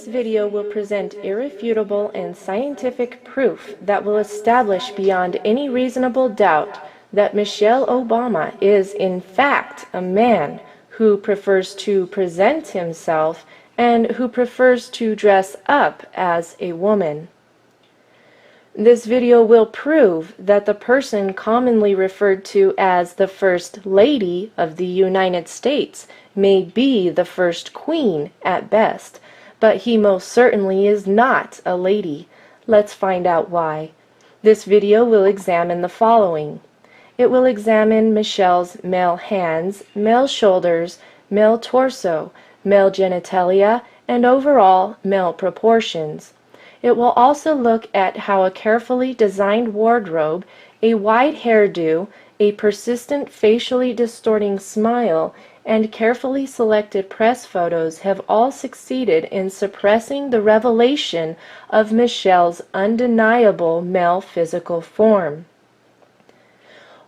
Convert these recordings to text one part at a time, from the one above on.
This video will present irrefutable and scientific proof that will establish beyond any reasonable doubt that Michelle Obama is in fact a man who prefers to present himself and who prefers to dress up as a woman. This video will prove that the person commonly referred to as the First Lady of the United States may be the first queen at best, but he most certainly is not a lady. Let's find out why. This video will examine the following. It will examine Michelle's male hands, male shoulders, male torso, male genitalia, and overall male proportions. It will also look at how a carefully designed wardrobe, a wide hairdo, a persistent facially distorting smile, and carefully selected press photos have all succeeded in suppressing the revelation of Michelle's undeniable male physical form.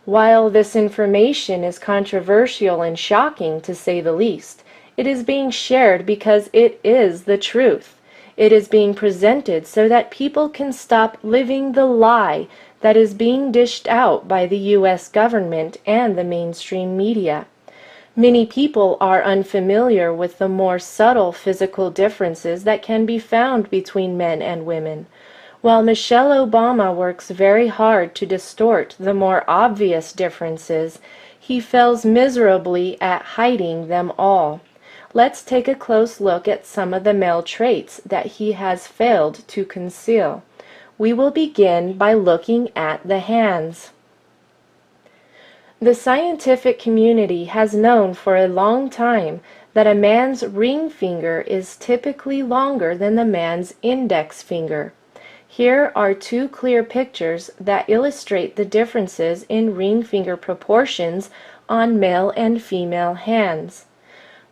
While this information is controversial and shocking to say the least, it is being shared because it is the truth. It is being presented so that people can stop living the lie that is being dished out by the U.S. government and the mainstream media. Many people are unfamiliar with the more subtle physical differences that can be found between men and women. While Michelle Obama works very hard to distort the more obvious differences, he fails miserably at hiding them all. Let's take a close look at some of the male traits that he has failed to conceal. We will begin by looking at the hands. The scientific community has known for a long time that a man's ring finger is typically longer than the man's index finger. Here are two clear pictures that illustrate the differences in ring finger proportions on male and female hands.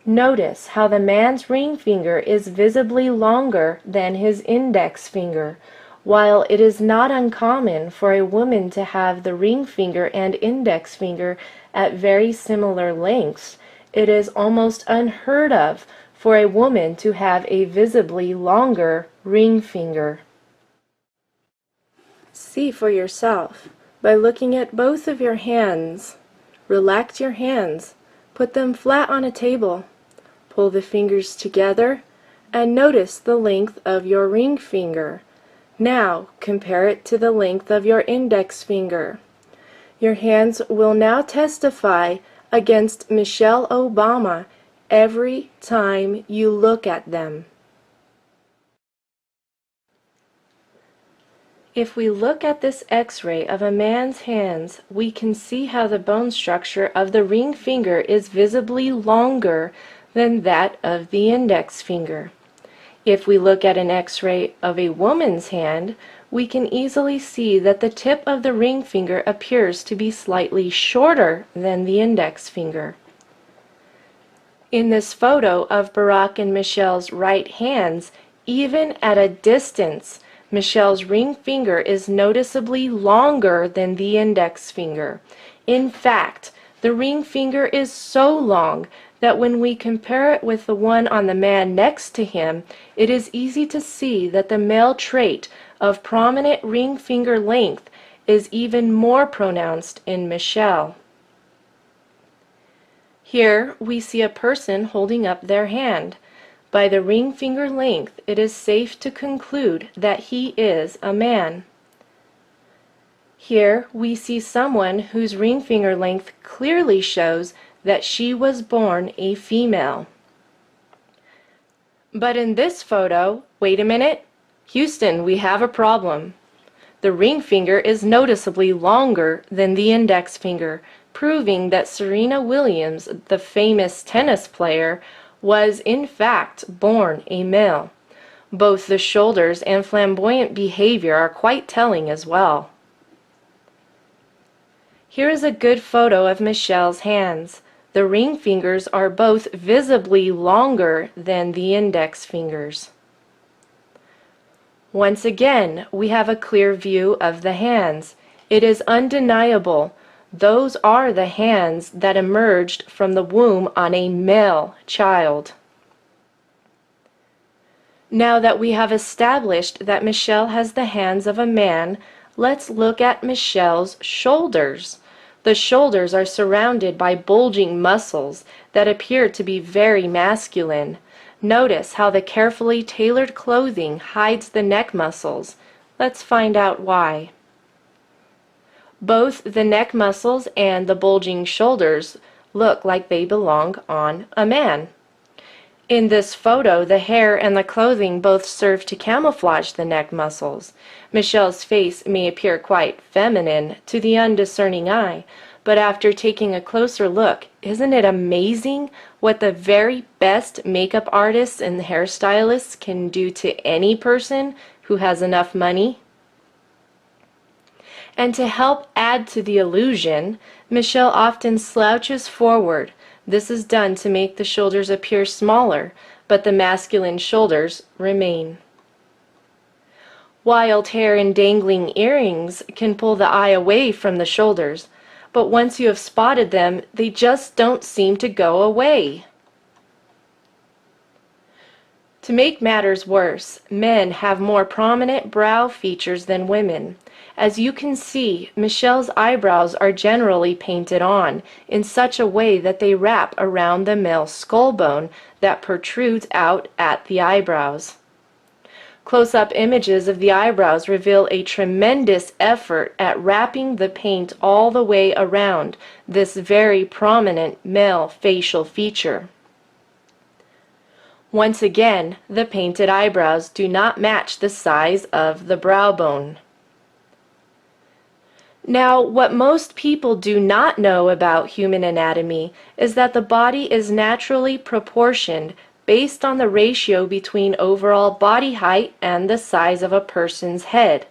Notice how the man's ring finger is visibly longer than his index finger. While it is not uncommon for a woman to have the ring finger and index finger at very similar lengths, it is almost unheard of for a woman to have a visibly longer ring finger. See for yourself by looking at both of your hands. Relax your hands, put them flat on a table, pull the fingers together, and notice the length of your ring finger. Now compare it to the length of your index finger. Your hands will now testify against Michelle Obama every time you look at them. If we look at this X-ray of a man's hands, we can see how the bone structure of the ring finger is visibly longer than that of the index finger. If we look at an X-ray of a woman's hand, we can easily see that the tip of the ring finger appears to be slightly shorter than the index finger. In this photo of Barack and Michelle's right hands, even at a distance, Michelle's ring finger is noticeably longer than the index finger. In fact, the ring finger is so long that when we compare it with the one on the man next to him, it is easy to see that the male trait of prominent ring finger length is even more pronounced in Michelle. Here we see a person holding up their hand. By the ring finger length, it is safe to conclude that he is a man. Here we see someone whose ring finger length clearly shows that she was born a female. But in this photo, wait a minute, Houston, we have a problem. The ring finger is noticeably longer than the index finger, proving that Serena Williams, the famous tennis player, was in fact born a male. Both the shoulders and flamboyant behavior are quite telling as well. Here is a good photo of Michelle's hands. The ring fingers are both visibly longer than the index fingers. Once again, we have a clear view of the hands. It is undeniable. Those are the hands that emerged from the womb on a male child. Now that we have established that Michelle has the hands of a man, let's look at Michelle's shoulders. The shoulders are surrounded by bulging muscles that appear to be very masculine. Notice how the carefully tailored clothing hides the neck muscles. Let's find out why. Both the neck muscles and the bulging shoulders look like they belong on a man. In this photo, the hair and the clothing both serve to camouflage the neck muscles. Michelle's face may appear quite feminine to the undiscerning eye, but after taking a closer look, isn't it amazing what the very best makeup artists and hairstylists can do to any person who has enough money? And to help add to the illusion, Michelle often slouches forward. This is done to make the shoulders appear smaller, but the masculine shoulders remain. Wild hair and dangling earrings can pull the eye away from the shoulders, but once you have spotted them, they just don't seem to go away. To make matters worse, men have more prominent brow features than women. As you can see, Michelle's eyebrows are generally painted on in such a way that they wrap around the male skull bone that protrudes out at the eyebrows. Close-up images of the eyebrows reveal a tremendous effort at wrapping the paint all the way around this very prominent male facial feature. Once again, the painted eyebrows do not match the size of the brow bone. Now, what most people do not know about human anatomy is that the body is naturally proportioned based on the ratio between overall body height and the size of a person's head.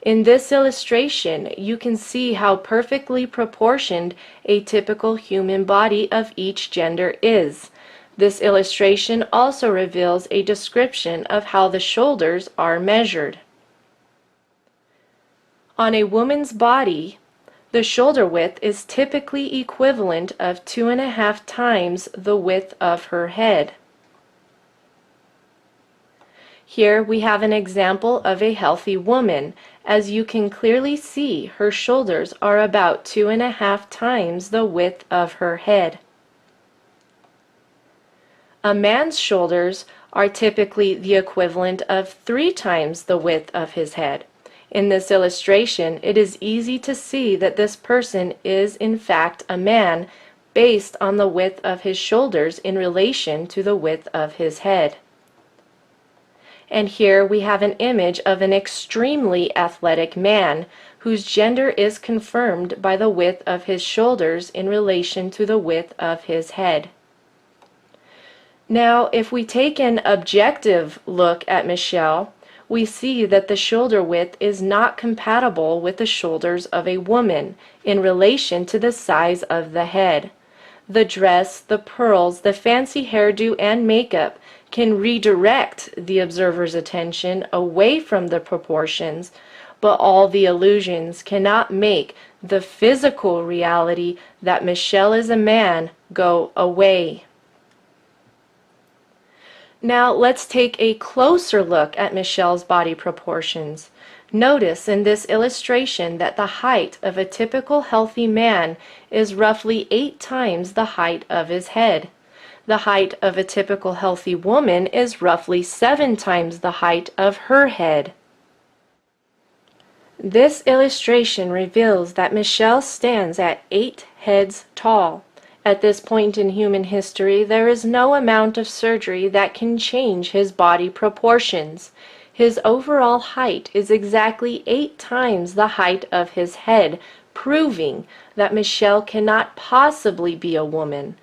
In this illustration, you can see how perfectly proportioned a typical human body of each gender is. This illustration also reveals a description of how the shoulders are measured. On a woman's body, the shoulder width is typically equivalent of 2.5 times the width of her head. Here we have an example of a healthy woman. As you can clearly see, her shoulders are about 2.5 times the width of her head. A man's shoulders are typically the equivalent of 3 times the width of his head. In this illustration, it is easy to see that this person is in fact a man based on the width of his shoulders in relation to the width of his head. And here we have an image of an extremely athletic man whose gender is confirmed by the width of his shoulders in relation to the width of his head. Now, if we take an objective look at Michelle, we see that the shoulder width is not compatible with the shoulders of a woman in relation to the size of the head. The dress, the pearls, the fancy hairdo, and makeup can redirect the observer's attention away from the proportions, but all the illusions cannot make the physical reality that Michelle is a man go away. Now let's take a closer look at Michelle's body proportions. Notice in this illustration that the height of a typical healthy man is roughly 8 times the height of his head. The height of a typical healthy woman is roughly 7 times the height of her head. This illustration reveals that Michelle stands at 8 heads tall. At this point in human history, there is no amount of surgery that can change his body proportions. His overall height is exactly 8 times the height of his head, proving that Michelle cannot possibly be a woman.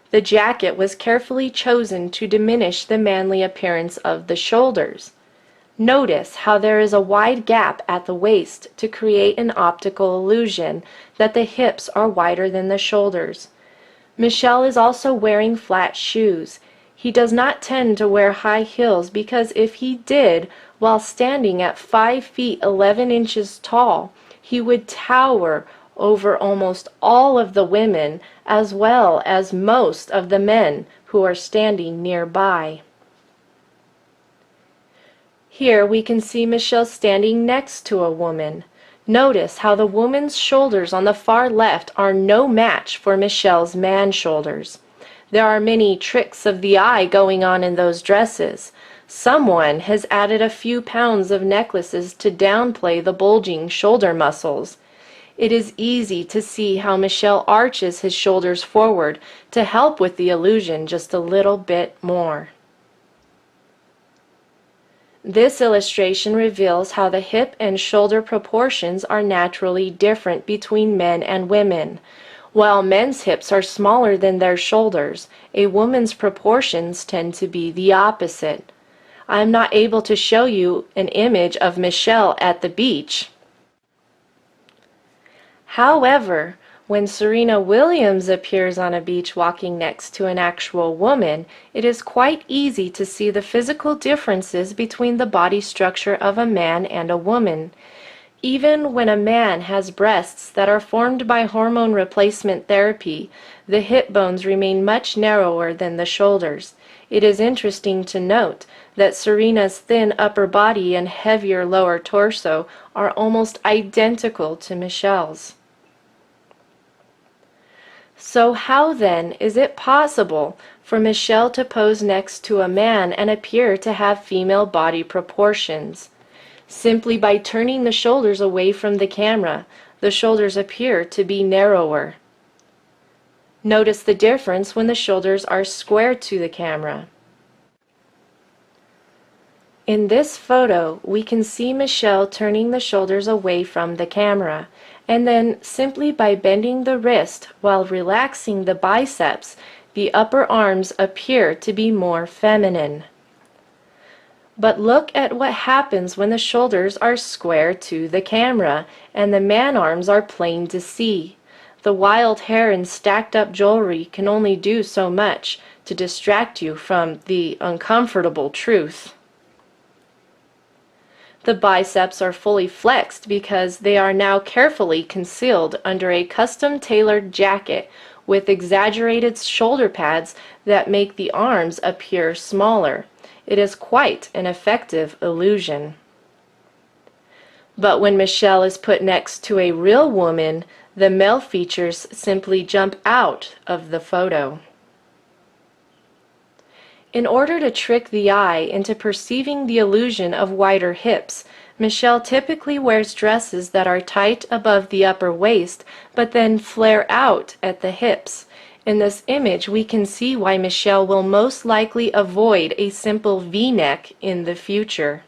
The jacket was carefully chosen to diminish the manly appearance of the shoulders. Notice how there is a wide gap at the waist to create an optical illusion that the hips are wider than the shoulders. Michelle is also wearing flat shoes. He does not tend to wear high heels because if he did, while standing at 5 feet 11 inches tall, he would tower over almost all of the women as well as most of the men who are standing nearby. Here we can see Michelle standing next to a woman. Notice how the woman's shoulders on the far left are no match for Michelle's man shoulders. There are many tricks of the eye going on in those dresses. Someone has added a few pounds of necklaces to downplay the bulging shoulder muscles. It is easy to see how Michelle arches his shoulders forward to help with the illusion just a little bit more. This illustration reveals how the hip and shoulder proportions are naturally different between men and women. While men's hips are smaller than their shoulders, a woman's proportions tend to be the opposite. I am not able to show you an image of Michelle at the beach. However, when Serena Williams appears on a beach walking next to an actual woman, it is quite easy to see the physical differences between the body structure of a man and a woman. Even when a man has breasts that are formed by hormone replacement therapy, the hip bones remain much narrower than the shoulders. It is interesting to note that Serena's thin upper body and heavier lower torso are almost identical to Michelle's. So how then is it possible for Michelle to pose next to a man and appear to have female body proportions? Simply by turning the shoulders away from the camera, the shoulders appear to be narrower. Notice the difference when the shoulders are square to the camera. In this photo, we can see Michelle turning the shoulders away from the camera, and then simply by bending the wrist while relaxing the biceps, the upper arms appear to be more feminine. But look at what happens when the shoulders are square to the camera and the man arms are plain to see. The wild hair and stacked up jewelry can only do so much to distract you from the uncomfortable truth. The biceps are fully flexed because they are now carefully concealed under a custom-tailored jacket with exaggerated shoulder pads that make the arms appear smaller. It is quite an effective illusion. But when Michelle is put next to a real woman, the male features simply jump out of the photo. In order to trick the eye into perceiving the illusion of wider hips, Michelle typically wears dresses that are tight above the upper waist but then flare out at the hips. In this image, we can see why Michelle will most likely avoid a simple V-neck in the future.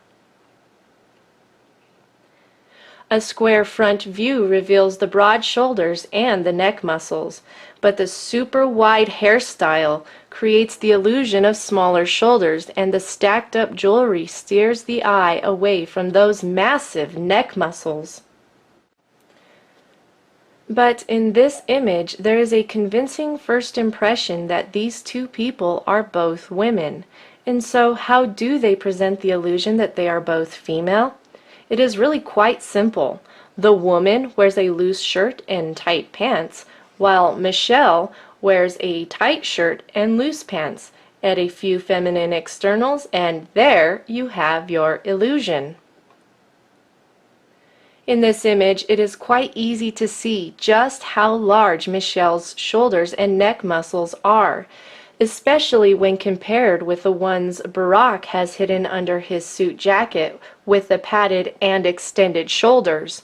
A square front view reveals the broad shoulders and the neck muscles, but the super wide hairstyle creates the illusion of smaller shoulders, and the stacked up jewelry steers the eye away from those massive neck muscles. But in this image, there is a convincing first impression that these two people are both women. And so how do they present the illusion that they are both female? It is really quite simple. The woman wears a loose shirt and tight pants, while Michelle wears a tight shirt and loose pants. Add a few feminine externals, and there you have your illusion. In this image, it is quite easy to see just how large Michelle's shoulders and neck muscles are, especially when compared with the ones Barак has hidden under his suit jacket with the padded and extended shoulders.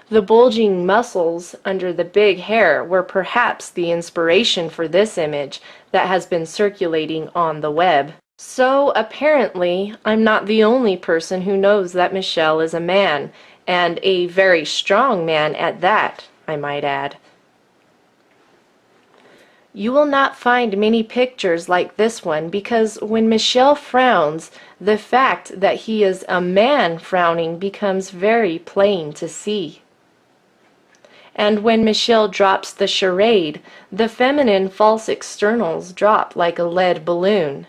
The bulging muscles under the big hair were perhaps the inspiration for this image that has been circulating on the web. So apparently, I'm not the only person who knows that Michelle is a man, and a very strong man at that, I might add. You will not find many pictures like this one because when Michelle frowns, the fact that he is a man frowning becomes very plain to see. And when Michelle drops the charade, the feminine false externals drop like a lead balloon.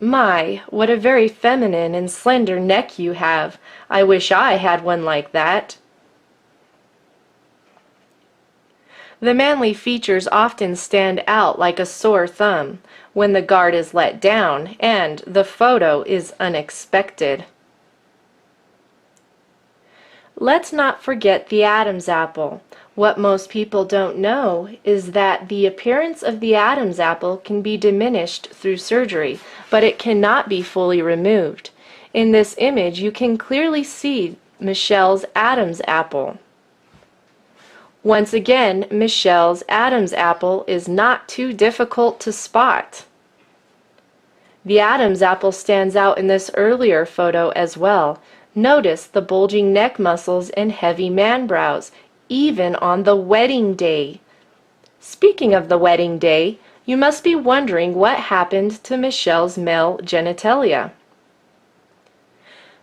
My, what a very feminine and slender neck you have. I wish I had one like that. The manly features often stand out like a sore thumb when the guard is let down and the photo is unexpected. Let's not forget the Adam's apple. What most people don't know is that the appearance of the Adam's apple can be diminished through surgery, but it cannot be fully removed. In this image, you can clearly see Michelle's Adam's apple. Once again, Michelle's Adam's apple is not too difficult to spot. The Adam's apple stands out in this earlier photo as well. Notice the bulging neck muscles and heavy man brows, even on the wedding day. Speaking of the wedding day, you must be wondering what happened to Michelle's male genitalia.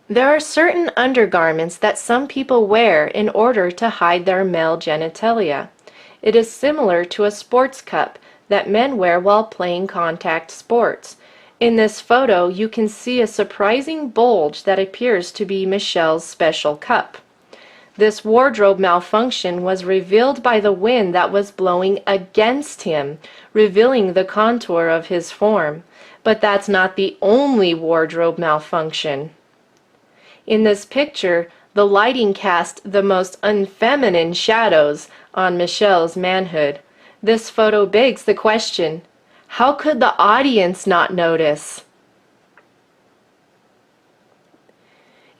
There are certain undergarments that some people wear in order to hide their male genitalia. It is similar to a sports cup that men wear while playing contact sports. In this photo, you can see a surprising bulge that appears to be Michelle's special cup. This wardrobe malfunction was revealed by the wind that was blowing against him, revealing the contour of his form. But that's not the only wardrobe malfunction. In this picture, the lighting cast the most unfeminine shadows on Michelle's manhood. This photo begs the question, how could the audience not notice?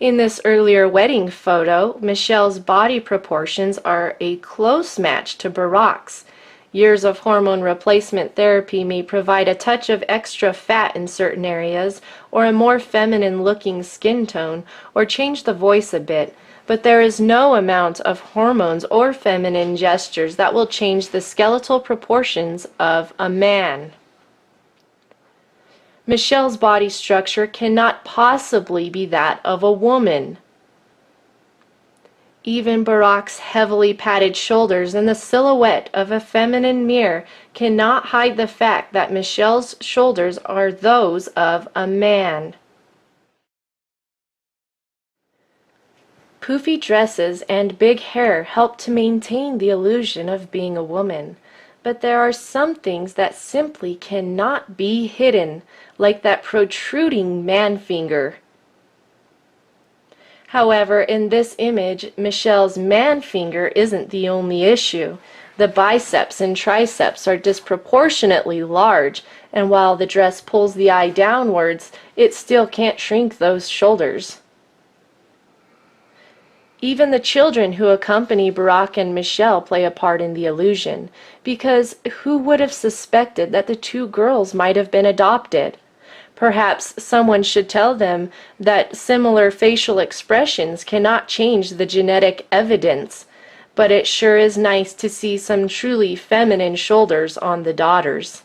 In this earlier wedding photo, Michelle's body proportions are a close match to Barak's. Years of hormone replacement therapy may provide a touch of extra fat in certain areas, or a more feminine-looking skin tone, or change the voice a bit, but there is no amount of hormones or feminine gestures that will change the skeletal proportions of a man. Michelle's body structure cannot possibly be that of a woman. Even Barak's heavily padded shoulders and the silhouette of a feminine mirror cannot hide the fact that Michelle's shoulders are those of a man. Poofy dresses and big hair help to maintain the illusion of being a woman, but there are some things that simply cannot be hidden, like that protruding man finger. However, in this image, Michelle's man finger isn't the only issue. The biceps and triceps are disproportionately large, and while the dress pulls the eye downwards, it still can't shrink those shoulders. Even the children who accompany Barak and Michelle play a part in the illusion, because who would have suspected that the two girls might have been adopted? Perhaps someone should tell them that similar facial expressions cannot change the genetic evidence, but it sure is nice to see some truly feminine shoulders on the daughters.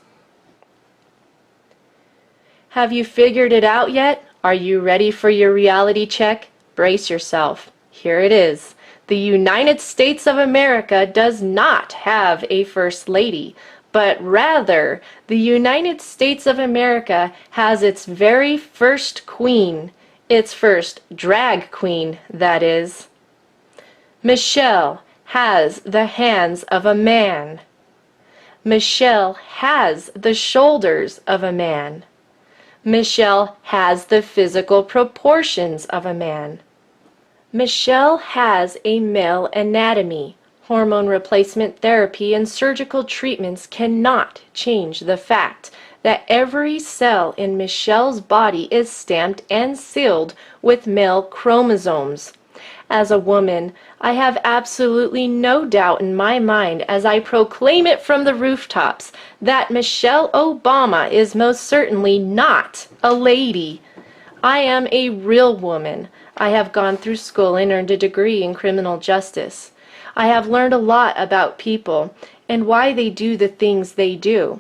Have you figured it out yet? Are you ready for your reality check? Brace yourself. Here it is. The United States of America does not have a First Lady, but rather, the United States of America has its very first queen, its first drag queen, that is. Michelle has the hands of a man. Michelle has the shoulders of a man. Michelle has the physical proportions of a man. Michelle has a male anatomy. Hormone replacement therapy and surgical treatments cannot change the fact that every cell in Michelle's body is stamped and sealed with male chromosomes. As a woman, I have absolutely no doubt in my mind as I proclaim it from the rooftops that Michelle Obama is most certainly not a lady. I am a real woman. I have gone through school and earned a degree in criminal justice. I have learned a lot about people and why they do the things they do.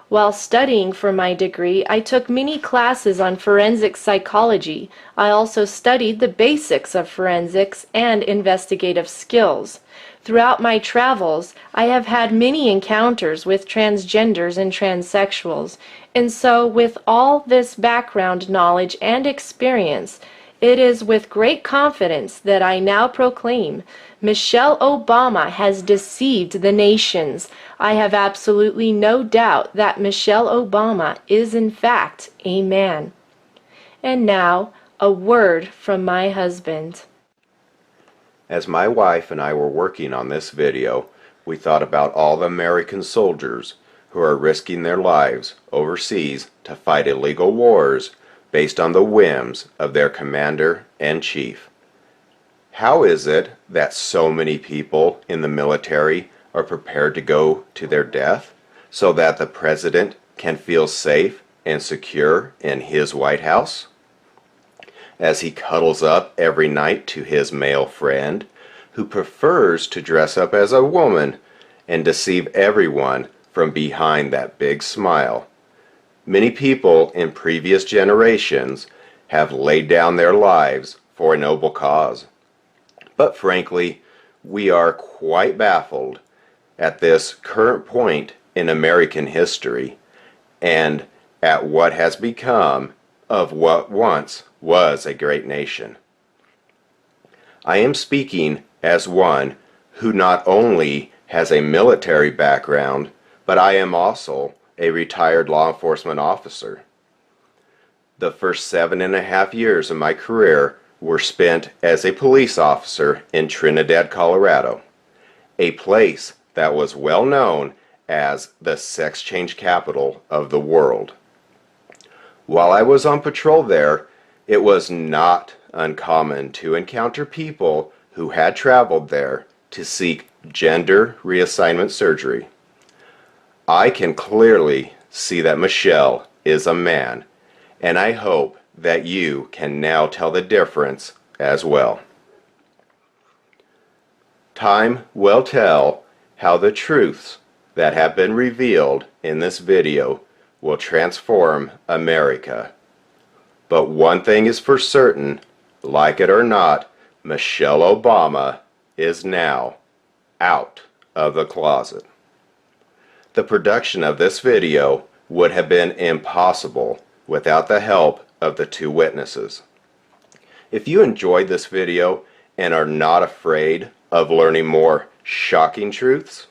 While studying for my degree, I took many classes on forensic psychology. I also studied the basics of forensics and investigative skills. Throughout my travels, I have had many encounters with transgenders and transsexuals, and so with all this background knowledge and experience, it is with great confidence that I now proclaim Michelle Obama has deceived the nations. I have absolutely no doubt that Michelle Obama is in fact a man. And now, a word from my husband. As my wife and I were working on this video, we thought about all the American soldiers who are risking their lives overseas to fight illegal wars based on the whims of their commander-in-chief. How is it that so many people in the military are prepared to go to their death so that the president can feel safe and secure in his White House? As he cuddles up every night to his male friend, who prefers to dress up as a woman and deceive everyone from behind that big smile. Many people in previous generations have laid down their lives for a noble cause. But frankly, we are quite baffled at this current point in American history and at what has become of what once was a great nation. I am speaking as one who not only has a military background, but I am also a retired law enforcement officer. The first 7.5 years of my career were spent as a police officer in Trinidad, Colorado, a place that was well known as the sex change capital of the world. While I was on patrol there, it was not uncommon to encounter people who had traveled there to seek gender reassignment surgery. I can clearly see that Michelle is a man, and I hope that you can now tell the difference as well. Time will tell how the truths that have been revealed in this video will transform America. But one thing is for certain, like it or not, Michelle Obama is now out of the closet. The production of this video would have been impossible without the help of the two witnesses. If you enjoyed this video and are not afraid of learning more shocking truths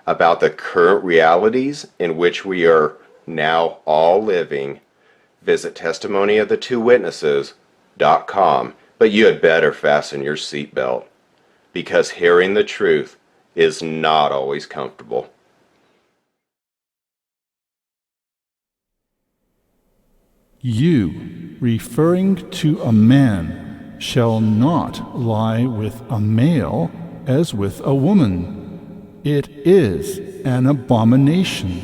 about the current realities in which we are now all living, visit testimonyofthetwowitnesses.com, but you had better fasten your seatbelt, because hearing the truth is not always comfortable. You, referring to a man, shall not lie with a male as with a woman. It is an abomination.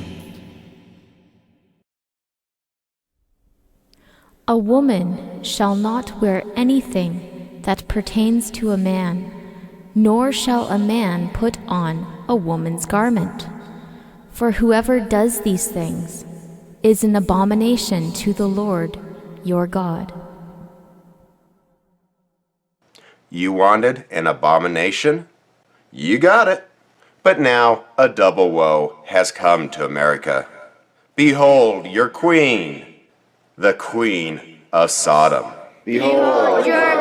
A woman shall not wear anything that pertains to a man, nor shall a man put on a woman's garment. For whoever does these things is an abomination to the Lord your God. You wanted an abomination? You got it. But now a double woe has come to America. Behold your queen, the queen of Sodom. Behold your